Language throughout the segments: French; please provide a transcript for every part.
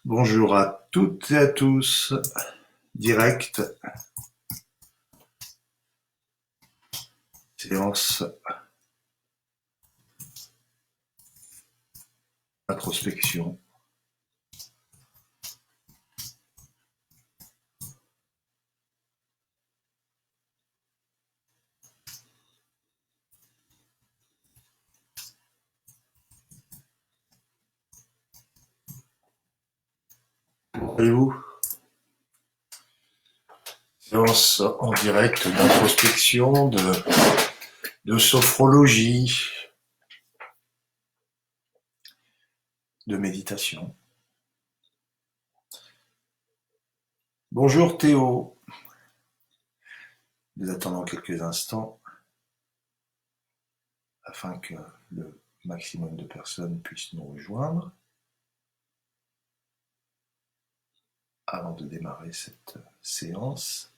Bonjour à toutes et à tous, direct, séance introspection. Allez-vous? Séance en direct d'introspection, de sophrologie, de méditation. Bonjour Théo, nous attendons quelques instants afin que le maximum de personnes puissent nous rejoindre avant de démarrer cette séance.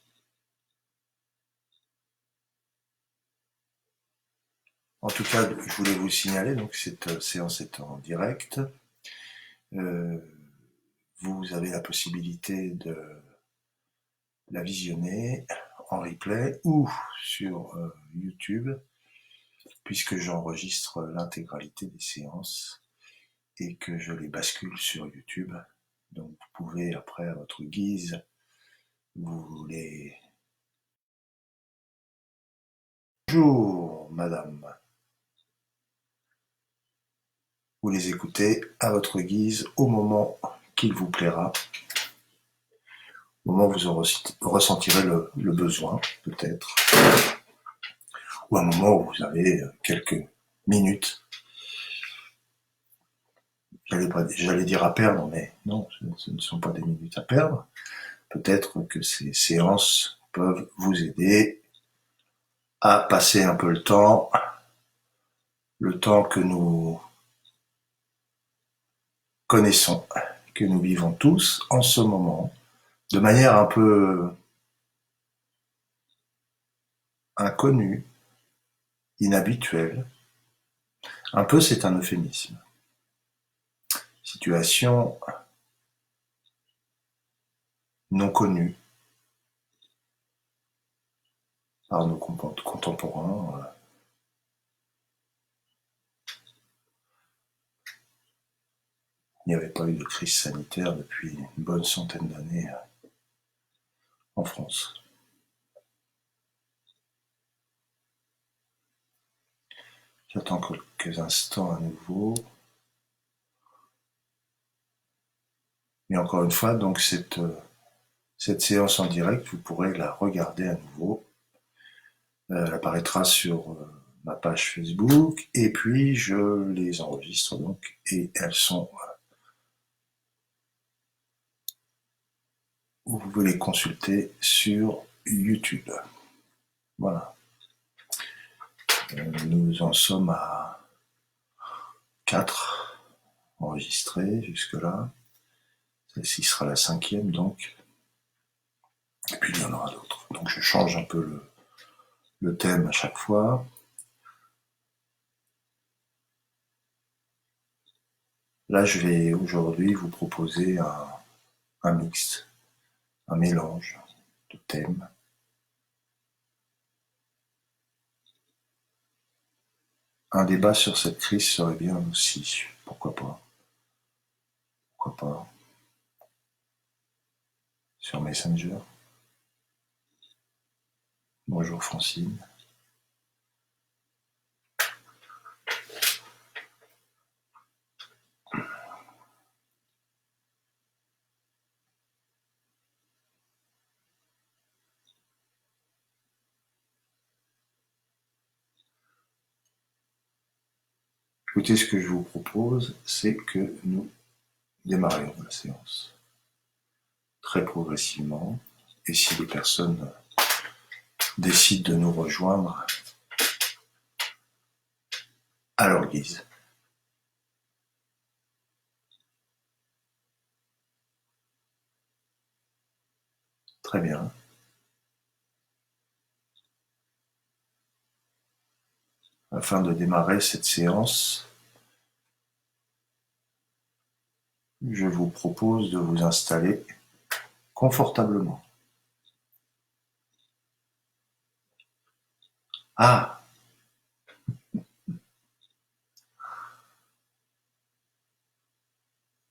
En tout cas, je voulais vous signaler, donc cette séance est en direct. Vous avez la possibilité de la visionner en replay ou sur YouTube, puisque j'enregistre l'intégralité des séances et que je les bascule sur YouTube. Donc vous pouvez après, à votre guise, vous les... Bonjour madame. Vous les écoutez à votre guise au moment qu'il vous plaira, au moment où vous en ressentirez le besoin, peut-être, ou un moment où vous avez quelques minutes. J'allais dire à perdre, mais non, ce ne sont pas des minutes à perdre. Peut-être que ces séances peuvent vous aider à passer un peu le temps que nous connaissons, que nous vivons tous en ce moment, de manière un peu inconnue, inhabituelle. Un peu, c'est un euphémisme. Situation non connue par nos contemporains. Il n'y avait pas eu de crise sanitaire depuis une bonne centaine d'années en France. J'attends quelques instants à nouveau. Et encore une fois, donc cette séance en direct, vous pourrez la regarder à nouveau. Elle apparaîtra sur ma page Facebook et puis je les enregistre donc et elles sont vous pouvez les consulter sur YouTube. Voilà. Nous en sommes à 4 enregistrés jusque-là. Celle-ci sera la 5e donc. Et puis il y en aura d'autres. Donc je change un peu le thème à chaque fois. Là, je vais aujourd'hui vous proposer un mix, un mélange de thèmes. Un débat sur cette crise serait bien aussi. Pourquoi pas? Pourquoi pas? Sur Messenger. Bonjour Francine. Écoutez, ce que je vous propose, c'est que nous démarrions la séance très progressivement. Et si les personnes décident de nous rejoindre à leur guise. Très bien. Afin de démarrer cette séance, je vous propose de vous installer confortablement. Ah,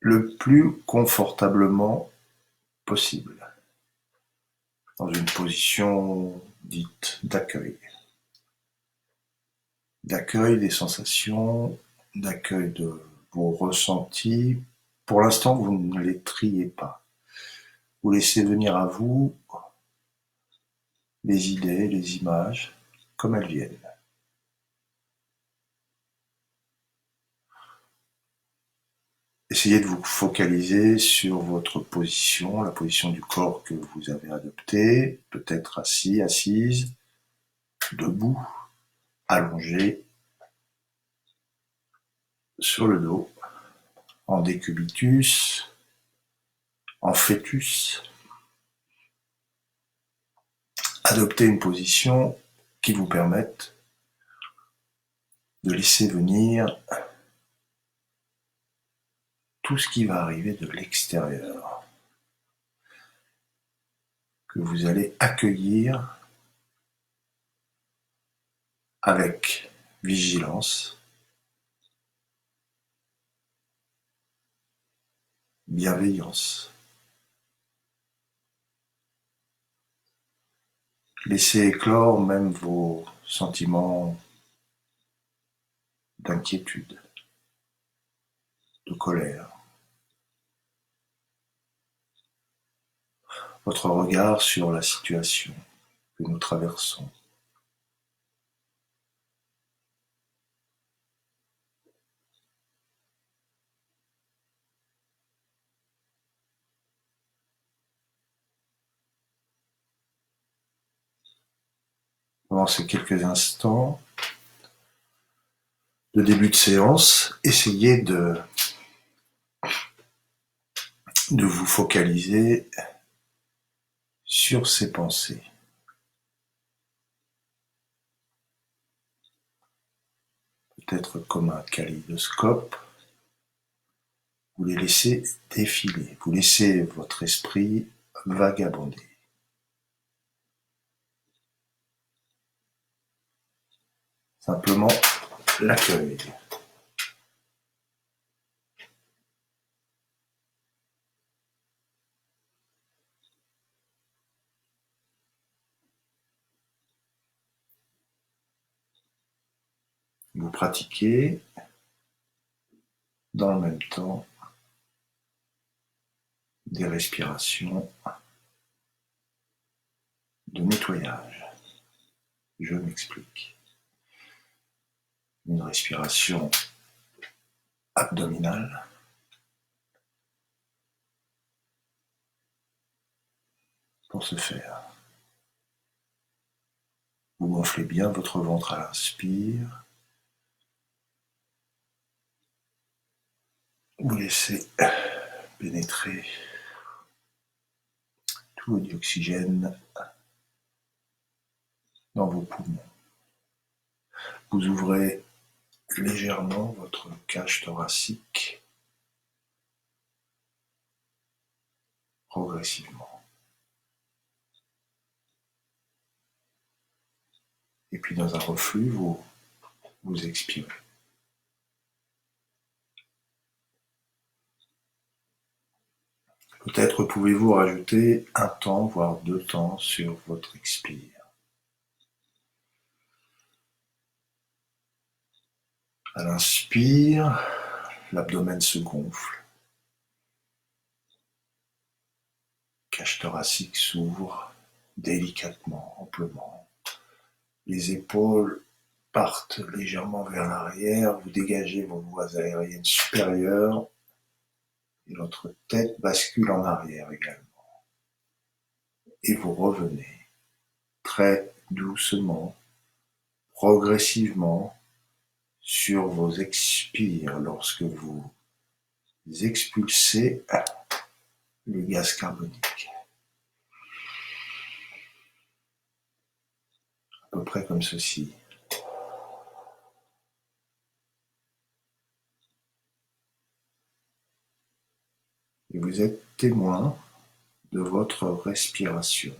le plus confortablement possible, dans une position dite d'accueil. D'accueil des sensations, d'accueil de vos ressentis. Pour l'instant, vous ne les triez pas. Vous laissez venir à vous les idées, les images, comme elles viennent. Essayez de vous focaliser sur votre position, la position du corps que vous avez adoptée, peut-être assis, assise, debout, allongé, sur le dos, en décubitus, en fœtus. Adoptez une position qui vous permette de laisser venir tout ce qui va arriver de l'extérieur, que vous allez accueillir avec vigilance, bienveillance. Laissez éclore même vos sentiments d'inquiétude, de colère. Votre regard sur la situation que nous traversons. Pendant ces quelques instants de début de séance, essayez de vous focaliser sur ces pensées. Peut-être comme un kaléidoscope, vous les laissez défiler, vous laissez votre esprit vagabonder. Simplement l'accueil. Vous pratiquez dans le même temps des respirations de nettoyage. Je m'explique. Une respiration abdominale. Pour ce faire, vous gonflez bien votre ventre à l'inspire. Vous laissez pénétrer tout le dioxygène dans vos poumons. Vous ouvrez légèrement votre cage thoracique progressivement. Et puis dans un reflux, vous expirez. Peut-être pouvez-vous rajouter un temps, voire 2 temps sur votre expire. À l'inspire, l'abdomen se gonfle. Cage thoracique s'ouvre délicatement, amplement. Les épaules partent légèrement vers l'arrière, vous dégagez vos voies aériennes supérieures et votre tête bascule en arrière également. Et vous revenez très doucement, progressivement sur vos expires lorsque vous expulsez le gaz carbonique. À peu près comme ceci. Et vous êtes témoin de votre respiration.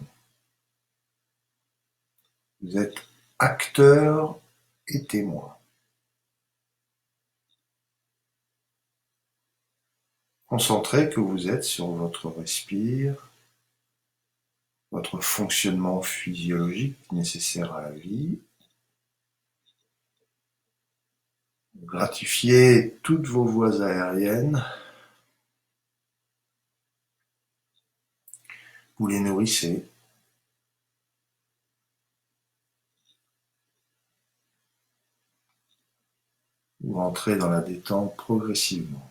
Vous êtes acteur et témoin. Concentrez que vous êtes sur votre respire, votre fonctionnement physiologique nécessaire à la vie. Gratifiez toutes vos voies aériennes. Vous les nourrissez. Vous entrez dans la détente progressivement.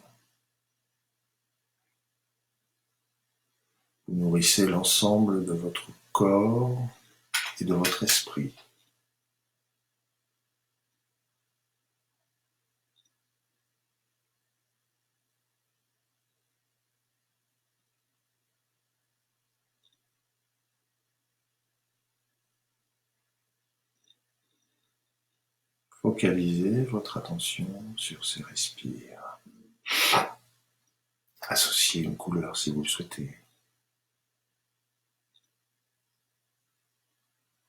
Vous nourrissez l'ensemble de votre corps et de votre esprit. Focalisez votre attention sur ces respires. Associez une couleur si vous le souhaitez.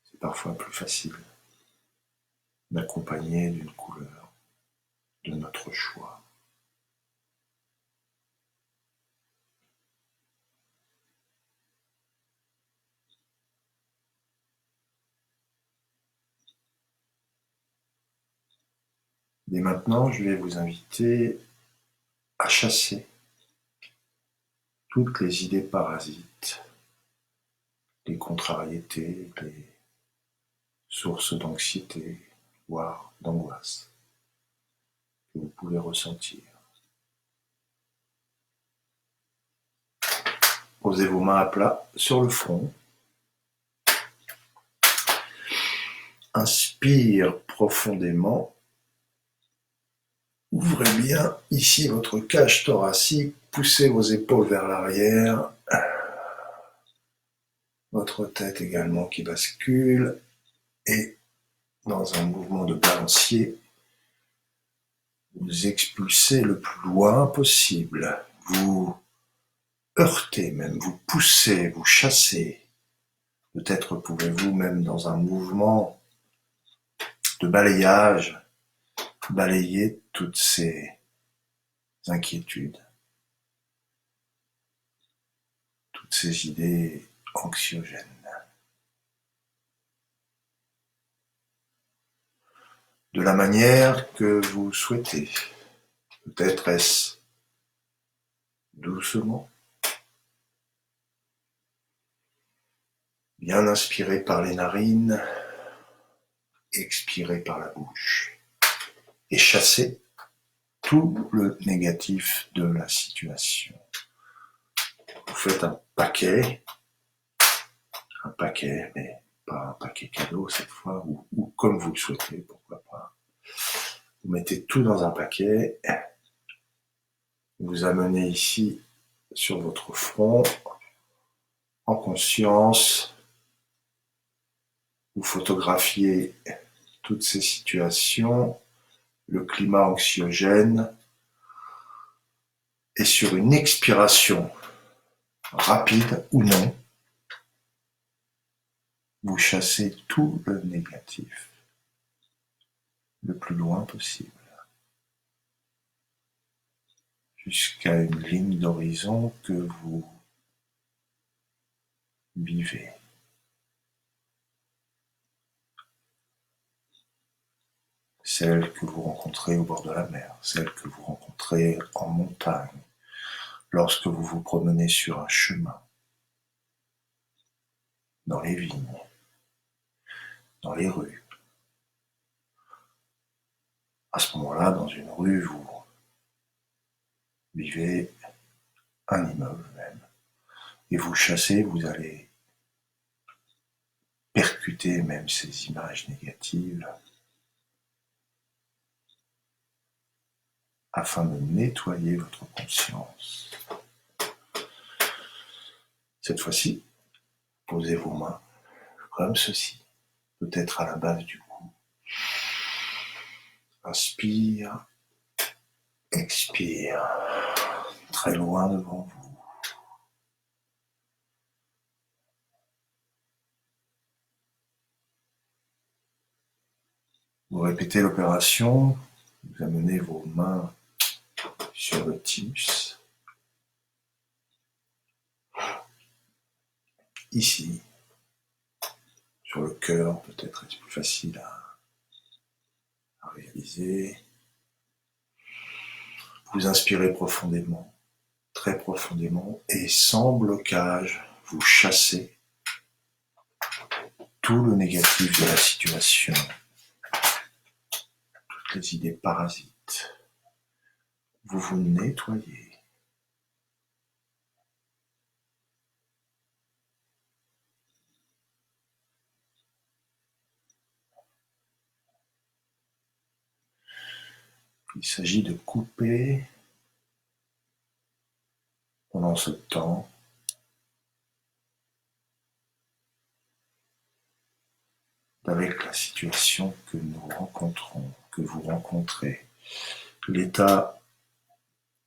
C'est parfois plus facile d'accompagner d'une couleur de notre choix. Dès maintenant, je vais vous inviter à chasser toutes les idées parasites, les contrariétés, les sources d'anxiété, voire d'angoisse que vous pouvez ressentir. Posez vos mains à plat sur le front. Inspire profondément. Ouvrez bien ici votre cage thoracique, poussez vos épaules vers l'arrière, votre tête également qui bascule, et dans un mouvement de balancier, vous expulsez le plus loin possible, vous heurtez même, vous poussez, vous chassez. Peut-être pouvez-vous même dans un mouvement de balayage, balayer toutes ces inquiétudes, toutes ces idées anxiogènes. De la manière que vous souhaitez. Peut-être est-ce doucement, bien inspiré par les narines, expiré par la bouche, et chasser tout le négatif de la situation. Vous faites un paquet, mais pas un paquet cadeau cette fois, ou comme vous le souhaitez, pourquoi pas. Vous mettez tout dans un paquet, vous amenez ici sur votre front, en conscience, vous photographiez toutes ces situations, le climat anxiogène, et sur une expiration rapide ou non, vous chassez tout le négatif le plus loin possible, jusqu'à une ligne d'horizon que vous vivez. Celle que vous rencontrez au bord de la mer, celle que vous rencontrez en montagne, lorsque vous vous promenez sur un chemin, dans les vignes, dans les rues. À ce moment-là, dans une rue, vous vivez un immeuble même, et vous chassez, vous allez percuter même ces images négatives afin de nettoyer votre conscience. Cette fois-ci, posez vos mains comme ceci, peut-être à la base du cou. Inspire, expire, très loin devant vous. Vous répétez l'opération, vous amenez vos mains sur le thymus, ici, sur le cœur, peut-être est-ce plus facile à réaliser. Vous inspirez profondément, très profondément, et sans blocage, vous chassez tout le négatif de la situation, toutes les idées parasites. Vous vous nettoyez. Il s'agit de couper pendant ce temps avec la situation que nous rencontrons, que vous rencontrez, l'état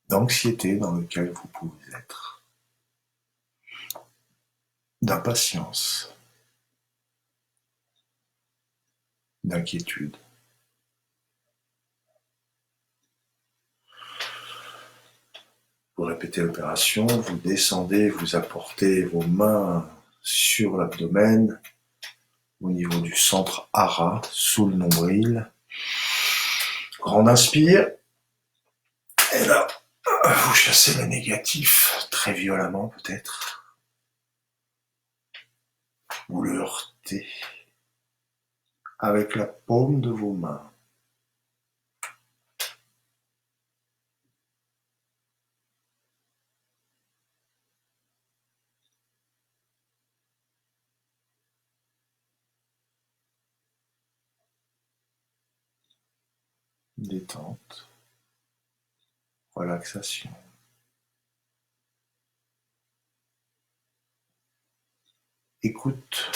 d'anxiété dans lequel vous pouvez être, d'impatience, d'inquiétude. Vous répétez l'opération, vous descendez, vous apportez vos mains sur l'abdomen, au niveau du centre hara, sous le nombril. Grande inspire, et là, vous chassez le négatif, très violemment peut-être. Vous le heurtez avec la paume de vos mains. Détente, relaxation. Écoute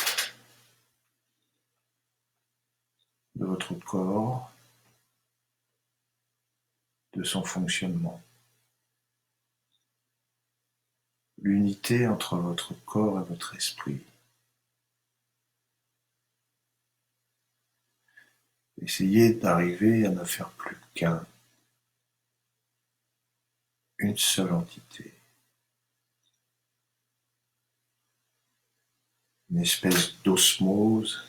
de votre corps, de son fonctionnement. L'unité entre votre corps et votre esprit. Essayez d'arriver à ne faire plus une seule entité. Une espèce d'osmose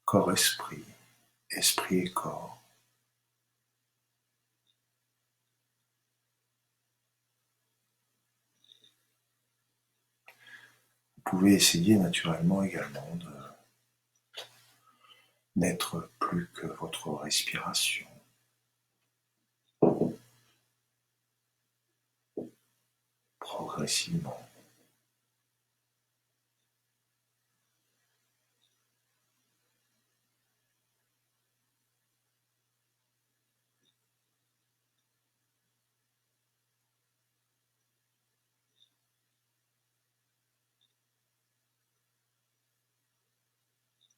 corps-esprit, esprit et corps. Vous pouvez essayer naturellement également de n'être plus que votre respiration. Progressivement.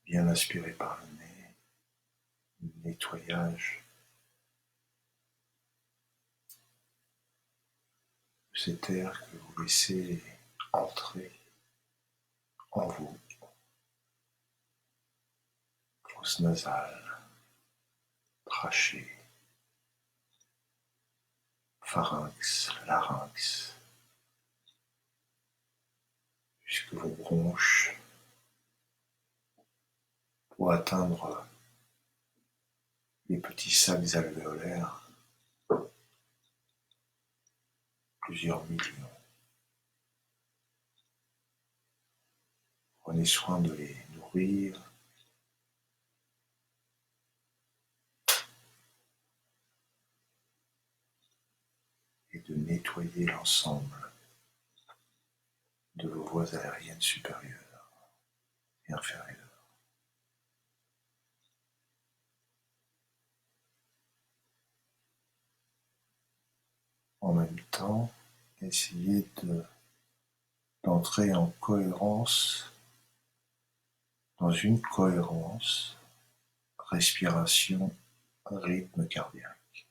Bien aspirer par le nez, nettoyage de cet air que vous laissez entrer en vous. Fosse nasale, trachée, pharynx, larynx, jusque vos bronches pour atteindre les petits sacs alvéolaires, plusieurs millions. Prenez soin de les nourrir et de nettoyer l'ensemble de vos voies aériennes supérieures et inférieures. En même temps, essayez d'entrer en cohérence, dans une cohérence, respiration, rythme cardiaque.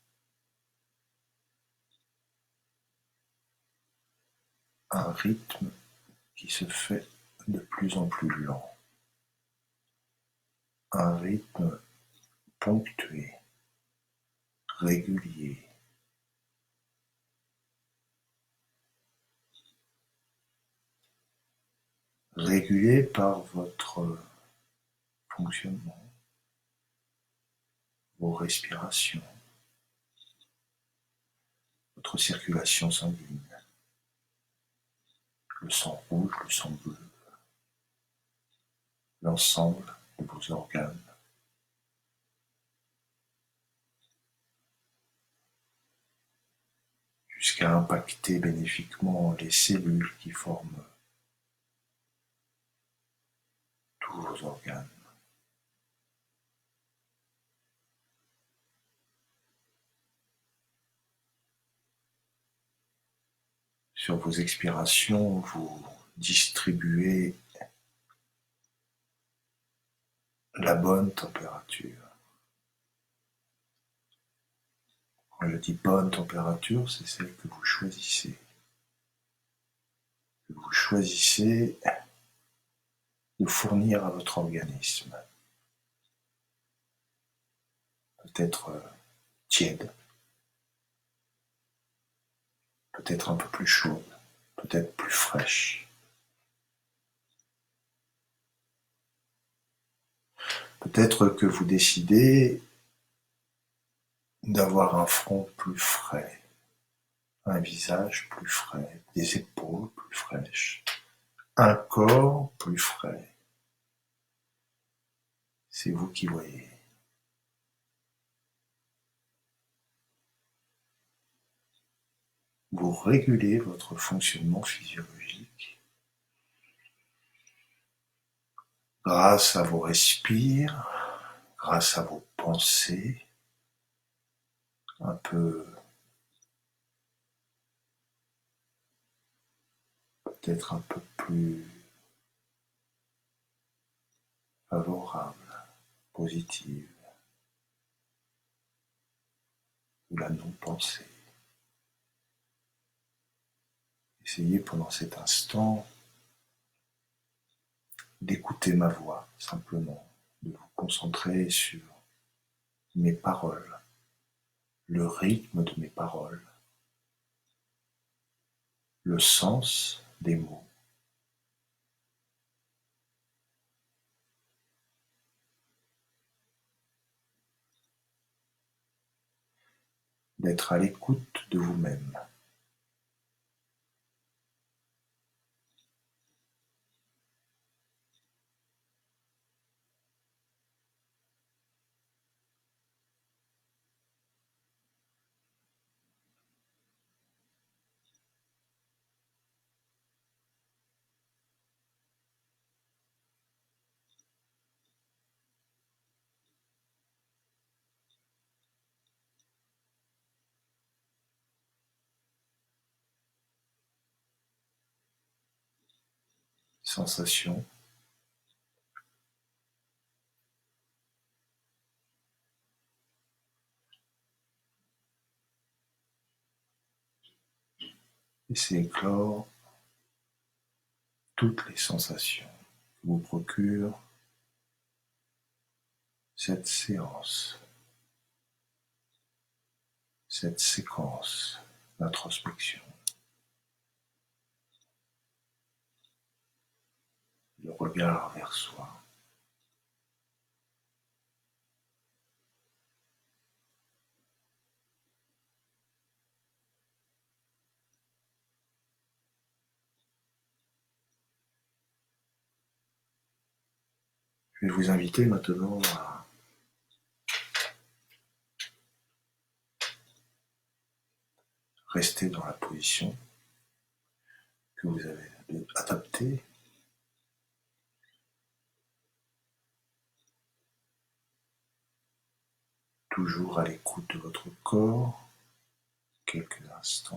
un rythme qui se fait de plus en plus lent, un rythme ponctué, régulier, régulé par votre fonctionnement, vos respirations, votre circulation sanguine, le sang rouge, le sang bleu, l'ensemble de vos organes, jusqu'à impacter bénéfiquement les cellules qui forment tous vos organes. Sur vos expirations, vous distribuez la bonne température. Quand je dis bonne température, c'est celle que vous choisissez. Que vous choisissez de fournir à votre organisme. Peut-être tiède, peut-être un peu plus chaude, peut-être plus fraîche. Peut-être que vous décidez d'avoir un front plus frais, un visage plus frais, des épaules plus fraîches, un corps plus frais. C'est vous qui voyez. Vous régulez votre fonctionnement physiologique grâce à vos respires, grâce à vos pensées, un peu, peut-être un peu plus favorables, positives, ou la non-pensée. Essayez pendant cet instant d'écouter ma voix, simplement, de vous concentrer sur mes paroles, le rythme de mes paroles, le sens des mots. D'être à l'écoute de vous-même. Sensation, laissez éclore toutes les sensations que vous procure cette séance, cette séquence d'introspection. Le regard vers soi. Je vais vous inviter maintenant à rester dans la position que vous avez adaptée, toujours à l'écoute de votre corps, quelques instants.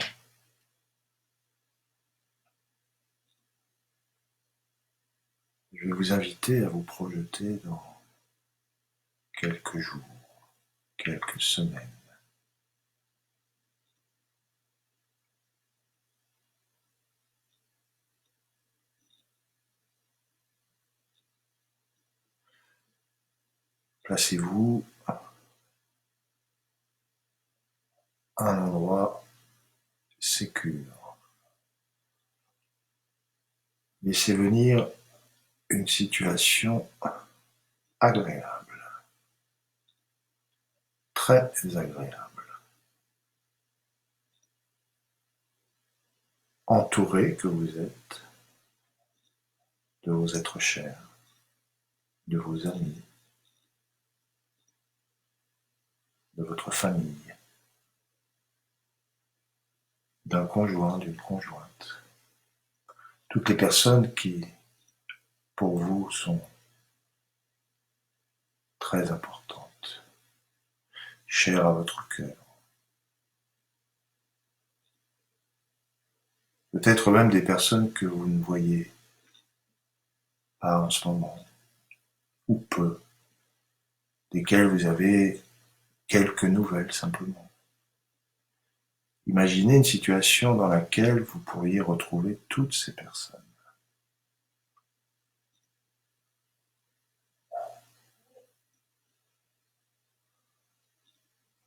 Je vais vous inviter à vous projeter dans quelques jours, quelques semaines. Placez-vous à un endroit sécure. Laissez venir une situation agréable, très agréable. Entouré que vous êtes de vos êtres chers, de vos amis, de votre famille, d'un conjoint, d'une conjointe. Toutes les personnes qui, pour vous, sont très importantes, chères à votre cœur. Peut-être même des personnes que vous ne voyez pas en ce moment, ou peu, desquelles vous avez quelques nouvelles simplement. Imaginez une situation dans laquelle vous pourriez retrouver toutes ces personnes.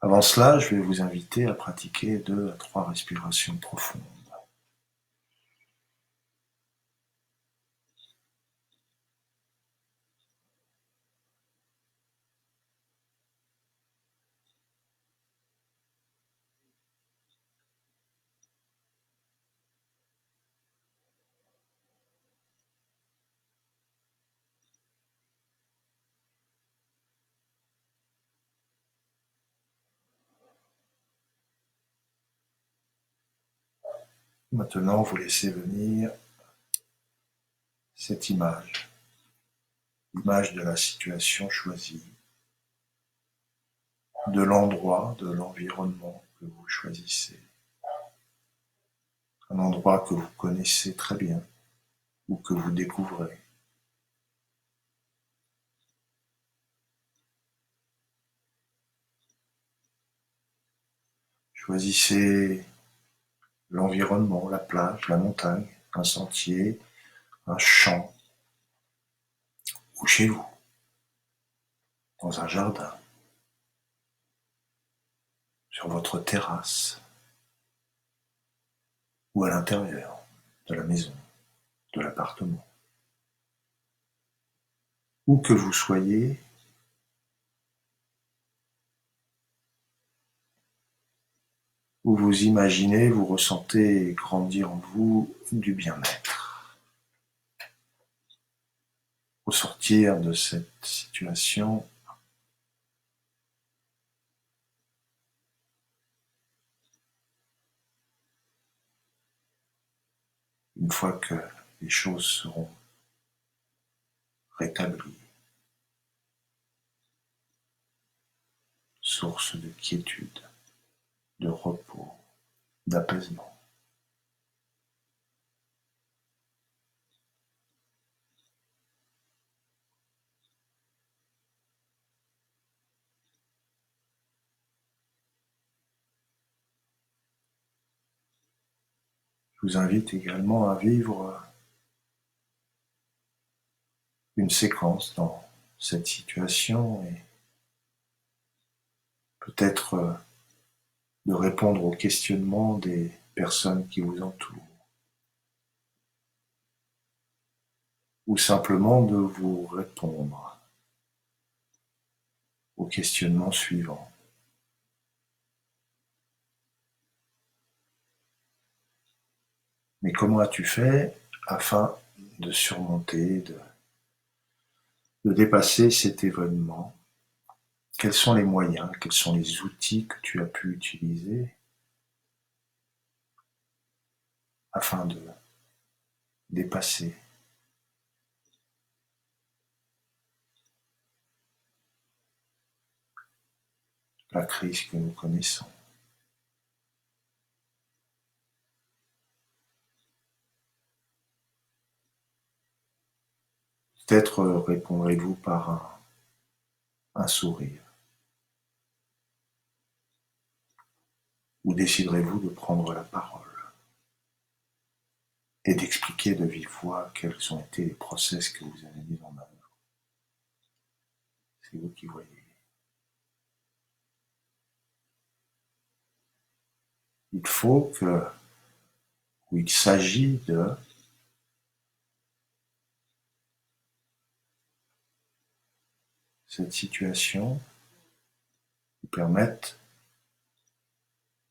Avant cela, je vais vous inviter à pratiquer 2 à 3 respirations profondes. Maintenant, vous laissez venir cette image, l'image de la situation choisie, de l'endroit, de l'environnement que vous choisissez, un endroit que vous connaissez très bien ou que vous découvrez. Choisissez l'environnement, la plage, la montagne, un sentier, un champ, ou chez vous, dans un jardin, sur votre terrasse, ou à l'intérieur de la maison, de l'appartement. Où que vous soyez, où vous imaginez, vous ressentez grandir en vous du bien-être. Au sortir de cette situation, une fois que les choses seront rétablies, source de quiétude, de repos, d'apaisement. Je vous invite également à vivre une séquence dans cette situation et peut-être de répondre aux questionnements des personnes qui vous entourent, ou simplement de vous répondre aux questionnements suivants. Mais comment as-tu fait afin de surmonter, de dépasser cet événement? Quels sont les moyens, quels sont les outils que tu as pu utiliser afin de dépasser la crise que nous connaissons? Peut-être répondrez-vous par un sourire, ou déciderez-vous de prendre la parole et d'expliquer de vive voix quels ont été les process que vous avez mis en œuvre. C'est vous qui voyez. Il faut que, ou il s'agit de cette situation qui permette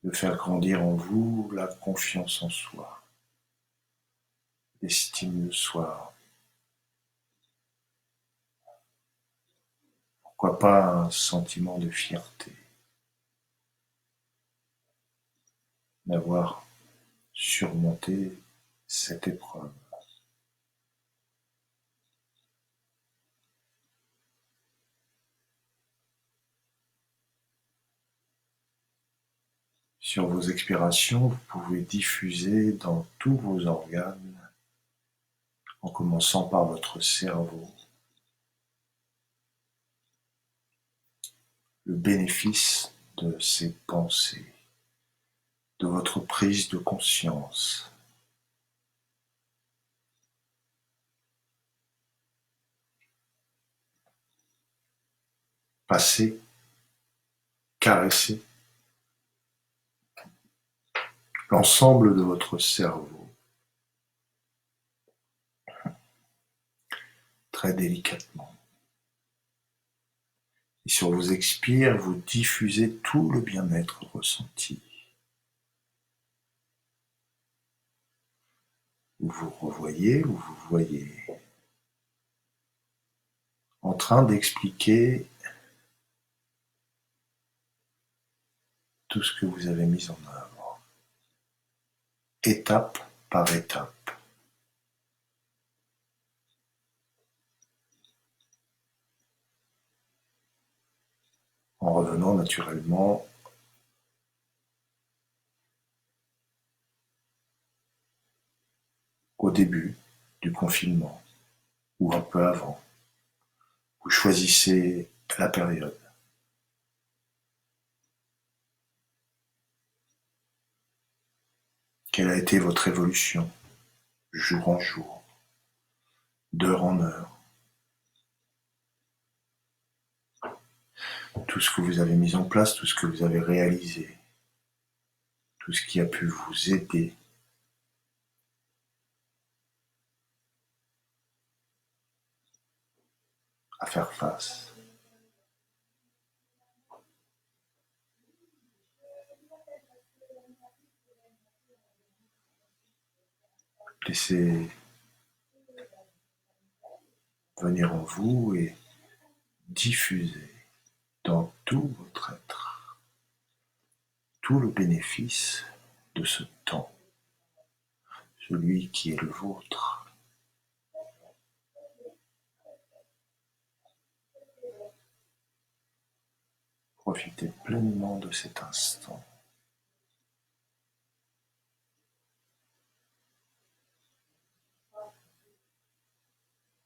de faire grandir en vous la confiance en soi, l'estime de soi. Pourquoi pas un sentiment de fierté d'avoir surmonté cette épreuve. Sur vos expirations, vous pouvez diffuser dans tous vos organes, en commençant par votre cerveau, le bénéfice de ces pensées, de votre prise de conscience. Passez, caressez l'ensemble de votre cerveau, très délicatement. Et sur vos expires, vous diffusez tout le bien-être ressenti. Vous vous revoyez, vous vous voyez en train d'expliquer tout ce que vous avez mis en œuvre, étape par étape. En revenant naturellement au début du confinement, ou un peu avant. Vous choisissez la période. Quelle a été votre évolution, jour en jour, d'heure en heure? Tout ce que vous avez mis en place, tout ce que vous avez réalisé, tout ce qui a pu vous aider à faire face. Laissez venir en vous et diffuser dans tout votre être tout le bénéfice de ce temps, celui qui est le vôtre. Profitez pleinement de cet instant.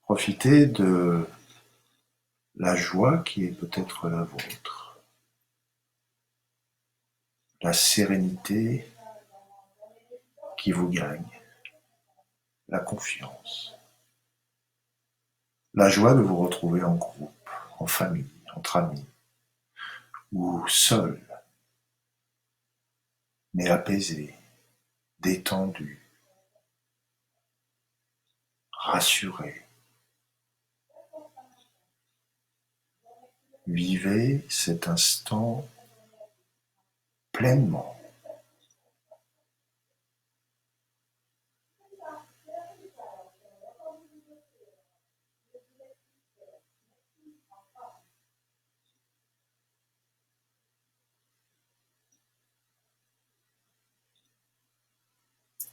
Profitez de la joie qui est peut-être la vôtre, la sérénité qui vous gagne, la confiance, la joie de vous retrouver en groupe, en famille, entre amis, ou seul, mais apaisé, détendu, rassuré. Vivez cet instant pleinement.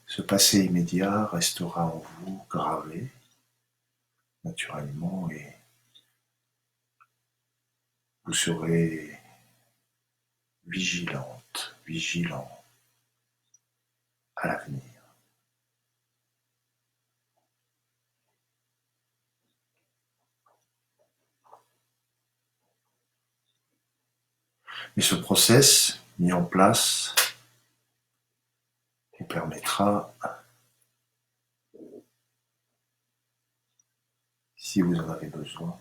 Ce passé immédiat restera en vous gravé, naturellement, et vous serez vigilante, vigilant à l'avenir. Et ce process mis en place vous permettra, si vous en avez besoin,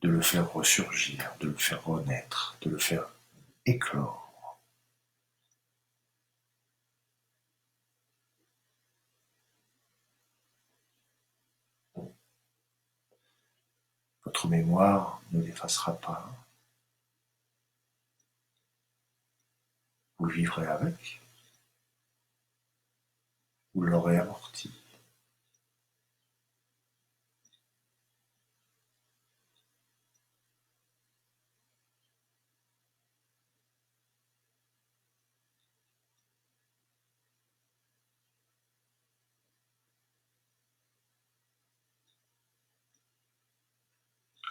de le faire ressurgir, de le faire renaître, de le faire éclore. Votre mémoire ne l'effacera pas. Vous vivrez avec. Vous l'aurez amorti.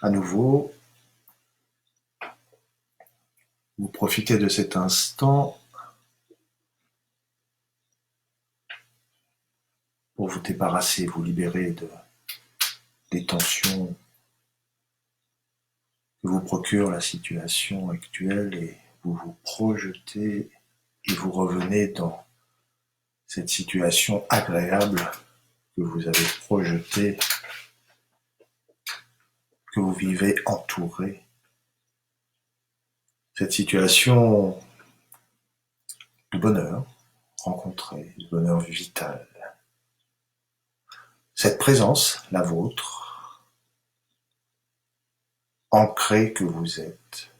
À nouveau, vous profitez de cet instant pour vous débarrasser, vous libérer des tensions que vous procure la situation actuelle et vous vous projetez et vous revenez dans cette situation agréable que vous avez projetée, que vous vivez entouré. Cette situation de bonheur rencontré, de bonheur vital. Cette présence, la vôtre, ancrée que vous êtes.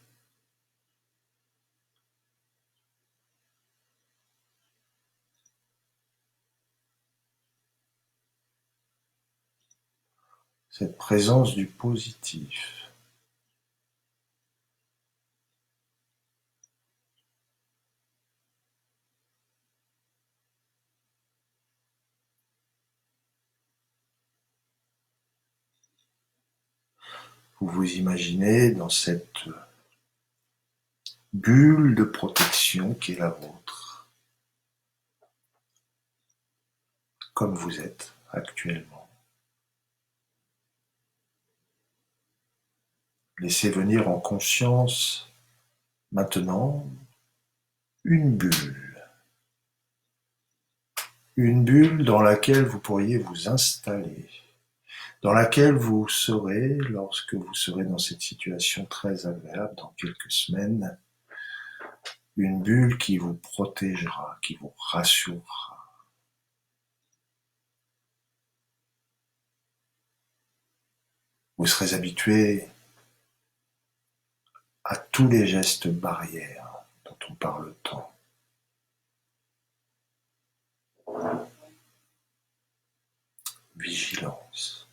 Cette présence du positif. Vous vous imaginez dans cette bulle de protection qui est la vôtre, comme vous êtes actuellement. Laissez venir en conscience maintenant une bulle dans laquelle vous pourriez vous installer, dans laquelle vous serez, lorsque vous serez dans cette situation très agréable dans quelques semaines, une bulle qui vous protégera, qui vous rassurera. Vous serez habitué à tous les gestes barrières dont on parle tant. Vigilance,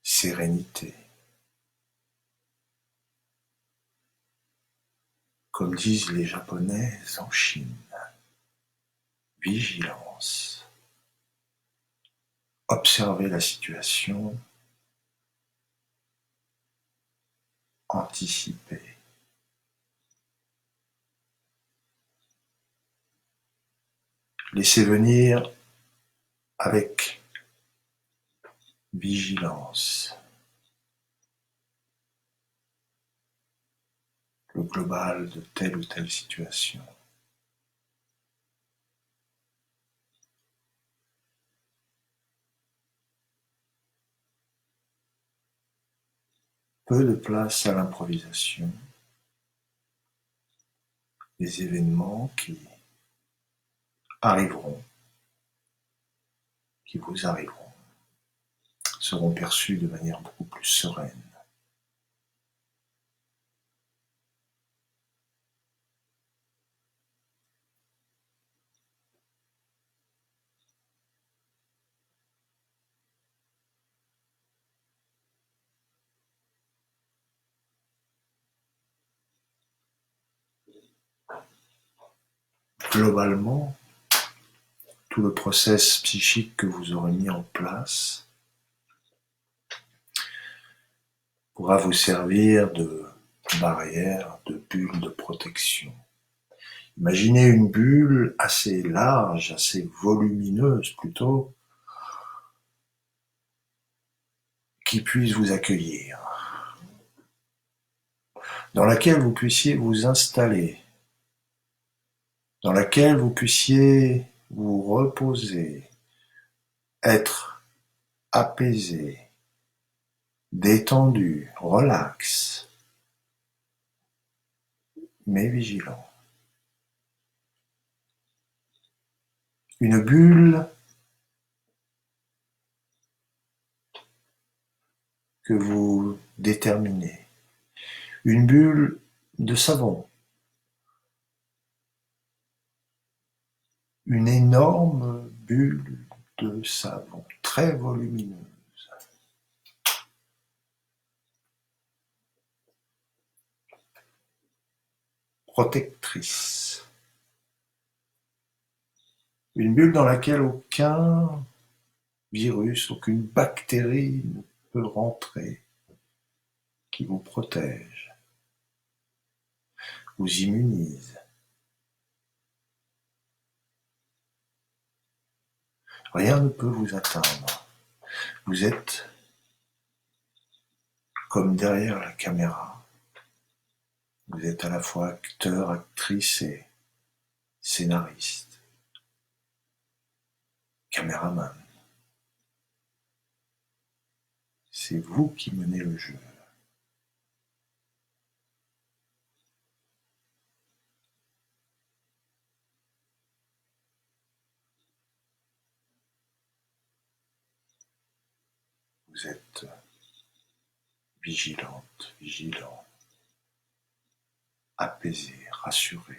sérénité. Comme disent les Japonais en Chine, vigilance. Observez la situation, anticipez. Laissez venir avec vigilance le global de telle ou telle situation. Peu de place à l'improvisation. Les événements qui arriveront, qui vous arriveront, seront perçus de manière beaucoup plus sereine. Globalement, tout le process psychique que vous aurez mis en place pourra vous servir de barrière, de bulle de protection. Imaginez une bulle assez large, assez volumineuse plutôt, qui puisse vous accueillir, dans laquelle vous puissiez vous installer, dans laquelle vous puissiez vous reposer, être apaisé, détendu, relax, mais vigilant. Une bulle que vous déterminez. Une bulle de savon. Une énorme bulle de savon, très volumineuse. Protectrice. Une bulle dans laquelle aucun virus, aucune bactérie ne peut rentrer, qui vous protège, vous immunise. Rien ne peut vous atteindre. Vous êtes comme derrière la caméra. Vous êtes à la fois acteur, actrice et scénariste, caméraman. C'est vous qui menez le jeu. Vous êtes vigilante, vigilant, apaisé, rassuré.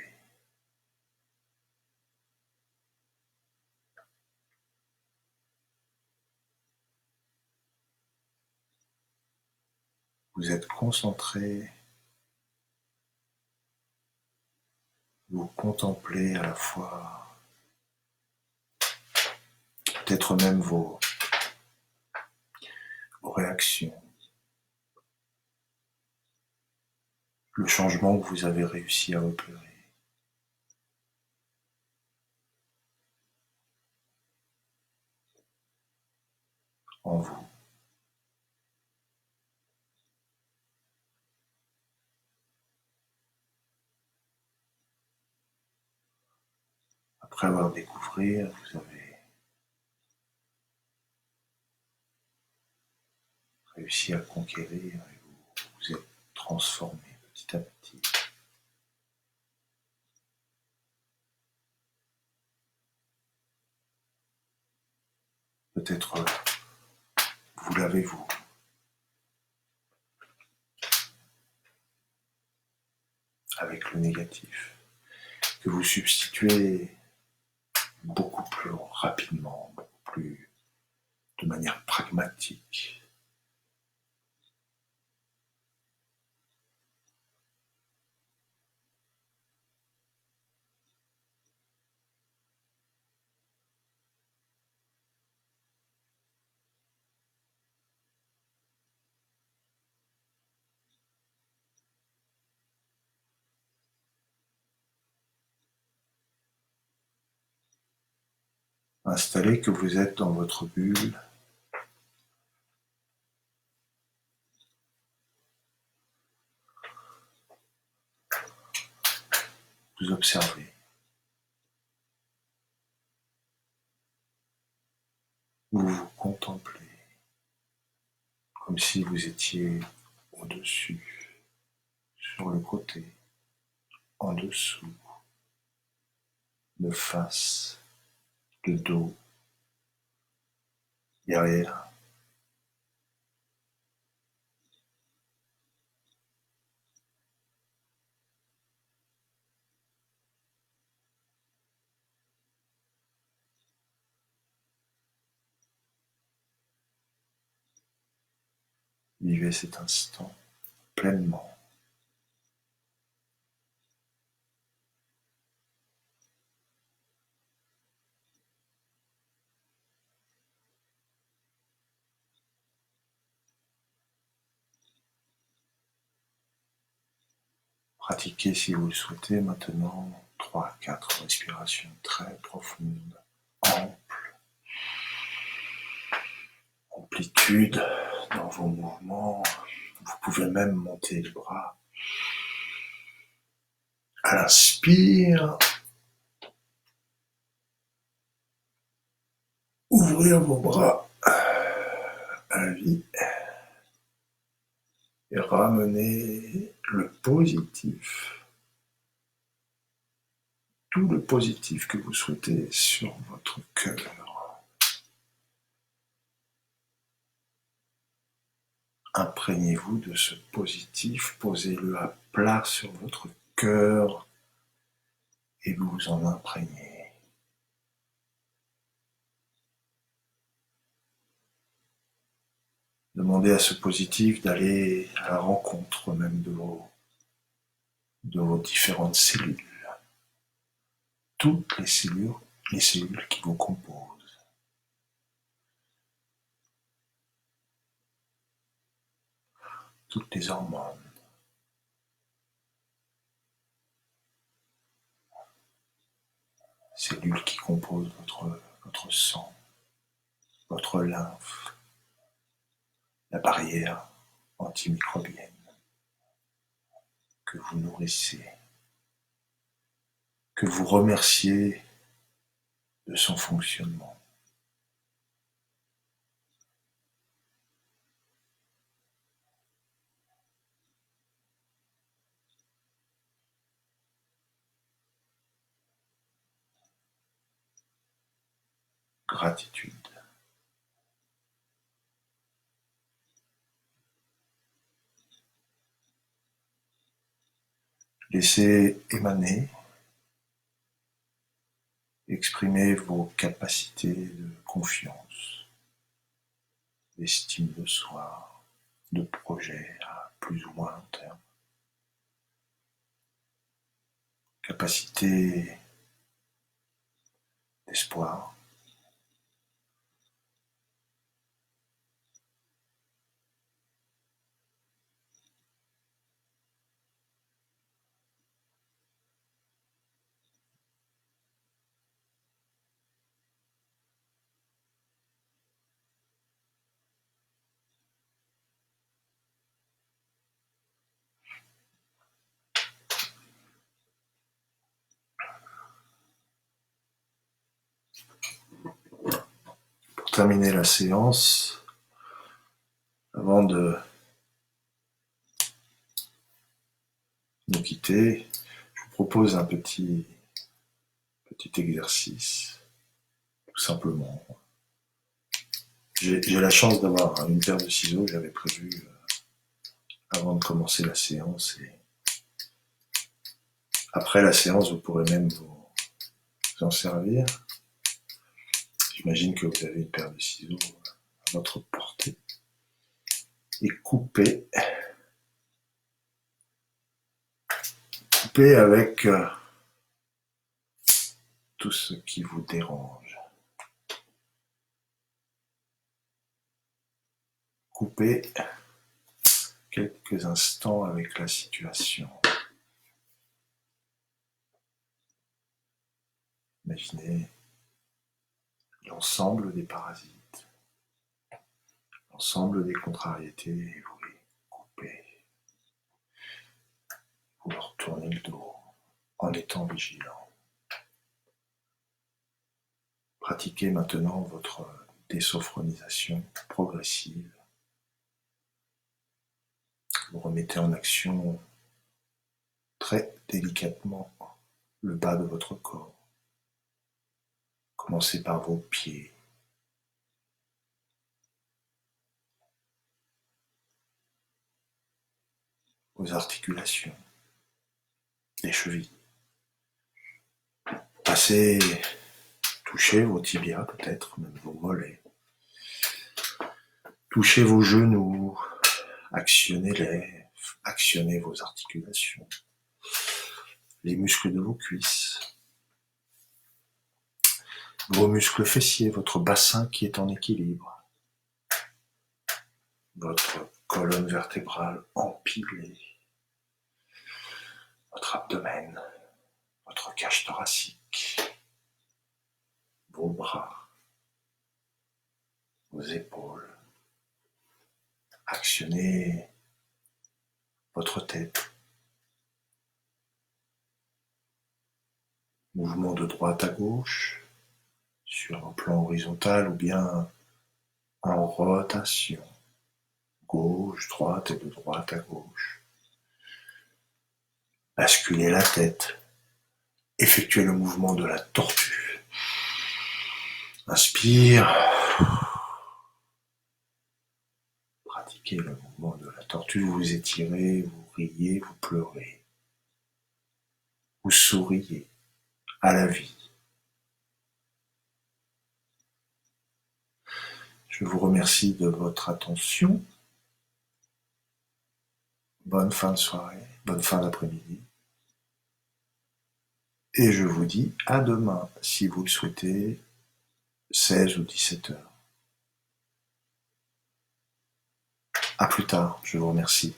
Vous êtes concentré, vous contemplez à la fois peut-être même vos réactions, le changement que vous avez réussi à opérer en vous. Après avoir découvert, vous avez réussi à conquérir et vous êtes transformé petit à petit. Peut-être vous l'avez-vous. Avec le négatif, que vous substituez beaucoup plus rapidement, beaucoup plus de manière pragmatique. Installé que vous êtes dans votre bulle, vous observez, vous vous contemplez, comme si vous étiez au-dessus, sur le côté, en dessous, de face, de dos, derrière. Vivez cet instant pleinement. Pratiquez si vous le souhaitez maintenant 3-4 respirations très profondes, amplitude dans vos mouvements. Vous pouvez même monter les bras. À l'inspire, ouvrir vos bras à la vie. et ramenez le positif, tout le positif que vous souhaitez sur votre cœur. Imprégnez-vous de ce positif, posez-le à plat sur votre cœur et vous vous en imprégnez. Demandez à ce positif d'aller à la rencontre même de vos différentes cellules, toutes les cellules qui vous composent. Toutes les hormones, cellules qui composent votre sang, votre lymphe, la barrière antimicrobienne que vous nourrissez, que vous remerciez de son fonctionnement. Gratitude. Laissez émaner, exprimer vos capacités de confiance, d'estime de soi, de projet à plus ou moins long terme. Capacité d'espoir, pour terminer la séance, avant de nous quitter, je vous propose un petit exercice, tout simplement. J'ai la chance d'avoir une paire de ciseaux que j'avais prévu avant de commencer la séance. Et après la séance, vous pourrez même vous en servir. J'imagine que vous avez une paire de ciseaux à votre portée. Et coupez avec tout ce qui vous dérange. Coupez quelques instants avec la situation. Imaginez l'ensemble des parasites, l'ensemble des contrariétés, et vous les coupez. Vous leur tournez le dos en étant vigilant. Pratiquez maintenant votre désophronisation progressive. Vous remettez en action très délicatement le bas de votre corps. Commencez par vos pieds. Vos articulations, les chevilles. Touchez vos tibias peut-être, même vos mollets. Touchez vos genoux, actionnez-les, actionnez vos articulations, les muscles de vos cuisses, vos muscles fessiers, votre bassin qui est en équilibre, votre colonne vertébrale empilée, votre abdomen, votre cage thoracique, vos bras, vos épaules. Actionnez votre tête. Mouvement de droite à gauche, sur un plan horizontal ou bien en rotation. gauche, droite et de droite à gauche. Basculez la tête. Effectuez le mouvement de la tortue. Inspire. Pratiquez le mouvement de la tortue. Vous vous étirez, vous riez, vous pleurez. Vous souriez à la vie. Je vous remercie de votre attention. Bonne fin de soirée, bonne fin d'après-midi. Et je vous dis à demain, si vous le souhaitez, 16 ou 17 heures. À plus tard, je vous remercie.